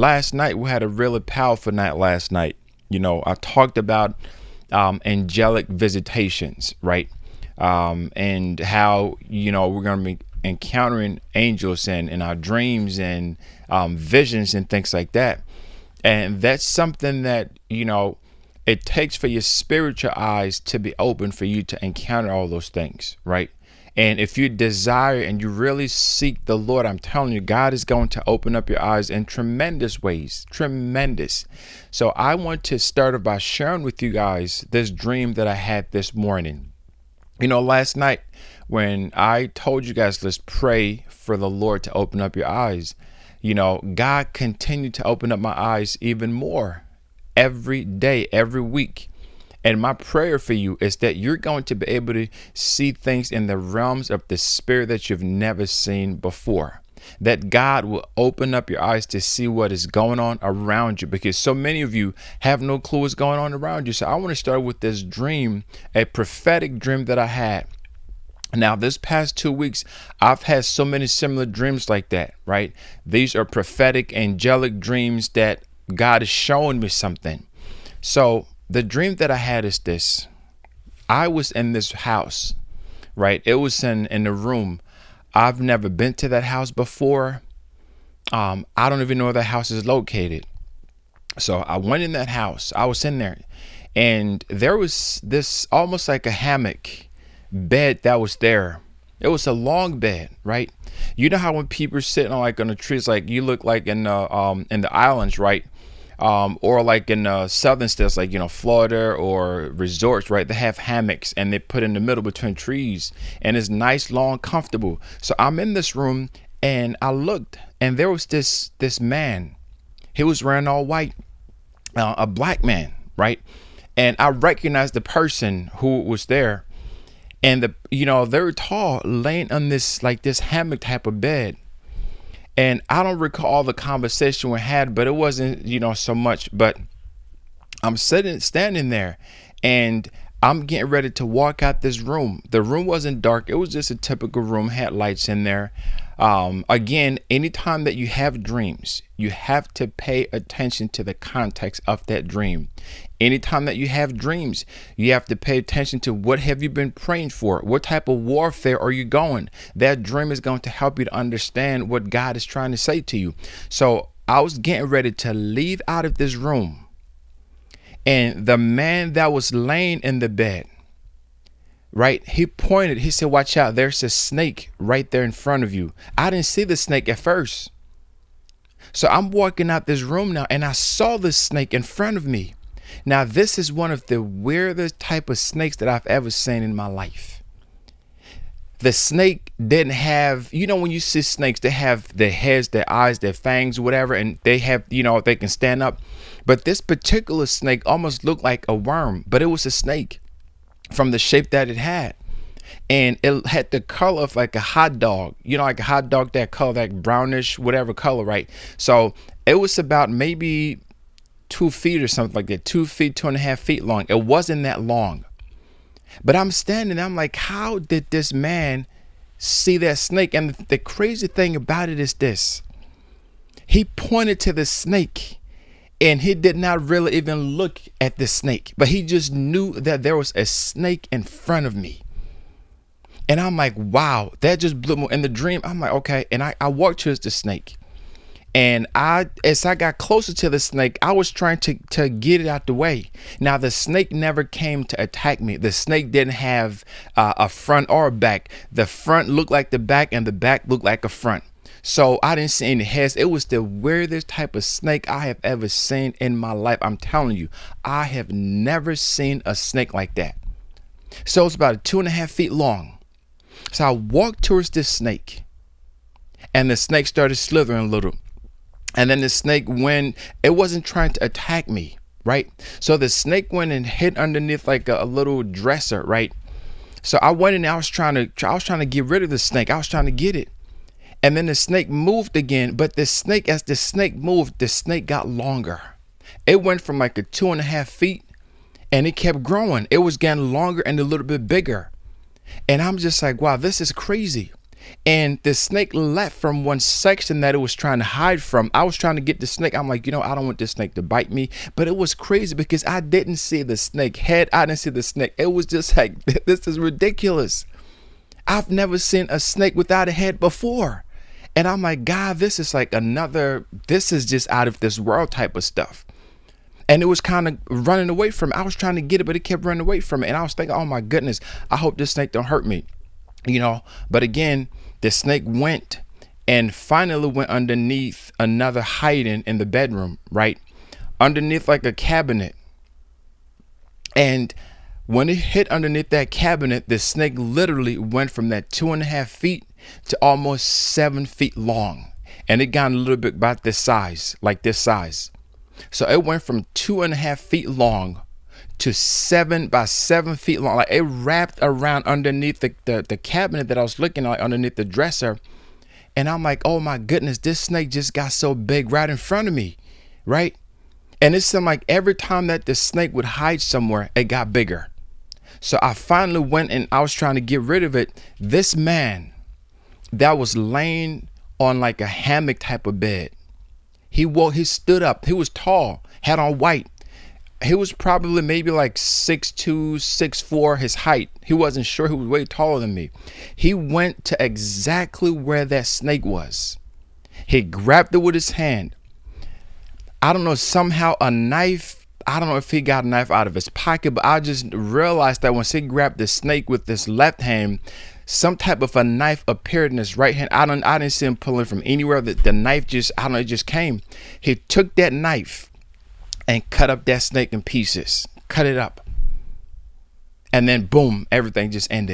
last night we had a really powerful night last night. I talked about angelic visitations, right? And how, we're going to be encountering angels and in our dreams and visions and things like that. And that's something that, it takes for your spiritual eyes to be open for you to encounter all those things, right? And if you desire and you really seek the Lord, I'm telling you, God is going to open up your eyes in tremendous ways, tremendous. So I want to start off by sharing with you guys this dream that I had this morning. Last night when I told you guys, let's pray for the Lord to open up your eyes, God continued to open up my eyes even more every day, every week. And my prayer for you is that you're going to be able to see things in the realms of the spirit that you've never seen before. That God will open up your eyes to see what is going on around you, because so many of you have no clue what's going on around you. So I want to start with this dream, a prophetic dream that I had. Now, this past 2 weeks, I've had so many similar dreams like that, right? These are prophetic, angelic dreams that God is showing me something. So the dream that I had is this. I was in this house, right? It was in the room. I've never been to that house before. I don't even know where that house is located. So I went in that house. I was in there, and there was this almost like a hammock bed that was there. It was a long bed, right? You know how when people are sitting on the trees, like you look like in the islands, right? Or like in southern states, like, Florida or resorts, right? They have hammocks and they put in the middle between trees, and it's nice, long, comfortable. So I'm in this room and I looked, and there was this man. He was wearing all white, a black man, right? And I recognized the person who was there, and they were tall, laying on this hammock type of bed. And I don't recall the conversation we had, but it wasn't, so much. But I'm standing there, and I'm getting ready to walk out this room. The room wasn't dark. It was just a typical room, had lights in there. Again, anytime that you have dreams, you have to pay attention to the context of that dream. Anytime that you have dreams, you have to pay attention to what have you been praying for? What type of warfare are you going? That dream is going to help you to understand what God is trying to say to you. So I was getting ready to leave out of this room, and the man that was laying in the bed, right, he pointed, he said, watch out, there's a snake right there in front of you. I didn't see the snake at first. So I'm walking out this room now, and I saw the snake in front of me. Now, this is one of the weirdest type of snakes that I've ever seen in my life. The snake didn't have, when you see snakes, they have their heads, their eyes, their fangs, whatever, and they have, they can stand up. But this particular snake almost looked like a worm, but it was a snake from the shape that it had. And it had the color of like a hot dog, like a hot dog, that color, like brownish, whatever color, right? So it was about maybe 2 feet or something like that, 2 feet, 2.5 feet long. It wasn't that long. But I'm standing, I'm like, how did this man see that snake? And the crazy thing about it is this. He pointed to the snake, and he did not really even look at the snake, but he just knew that there was a snake in front of me. And I'm like, wow, that just blew me. In the dream, I'm like, okay. And I walked towards the snake. And as I got closer to the snake, I was trying to get it out the way. Now, the snake never came to attack me. The snake didn't have a front or a back. The front looked like the back, and the back looked like a front. So I didn't see any heads. It was the weirdest type of snake I have ever seen in my life. I'm telling you, I have never seen a snake like that. So it's about 2.5 feet long. So I walked towards this snake, and the snake started slithering a little. And then the snake it wasn't trying to attack me, right? So the snake went and hid underneath like a little dresser, right? So I went in, I was trying to get rid of the snake. I was trying to get it. And then the snake moved again, but as the snake moved, the snake got longer. It went from like a 2.5 feet, and it kept growing. It was getting longer and a little bit bigger. And I'm just like, wow, this is crazy. And the snake left from one section that it was trying to hide from. I was trying to get the snake. I'm like, I don't want this snake to bite me. But it was crazy because I didn't see the snake head. I didn't see the snake. It was just like, this is ridiculous. I've never seen a snake without a head before. And I'm like, God, this is just out of this world type of stuff. And it was kind of running away from it. I was trying to get it, but it kept running away from it. And I was thinking, oh my goodness, I hope this snake don't hurt me. But again, the snake went and finally went underneath another hiding in the bedroom, right? Underneath like a cabinet. And when it hit underneath that cabinet, the snake literally went from that 2.5 feet to almost 7 feet long. And it got a little bit about this size, like this size. So it went from 2.5 feet long to 7 by 7 feet long. Like it wrapped around underneath the cabinet that I was looking at, underneath the dresser. And I'm like, oh my goodness, this snake just got so big right in front of me, right? And it seemed like every time that the snake would hide somewhere, it got bigger. So I finally went and I was trying to get rid of it. This man that was laying on like a hammock type of bed, he stood up. He was tall, had on white. He was probably maybe like 6'2", 6'4", his height. He wasn't sure. He was way taller than me. He went to exactly where that snake was. He grabbed it with his hand. I don't know, somehow a knife. I don't know if he got a knife out of his pocket, but I just realized that once he grabbed the snake with his left hand, some type of a knife appeared in his right hand. I didn't see him pulling from anywhere. The knife just, it just came. He took that knife and cut up that snake in pieces, cut it up. And then boom, everything just ended.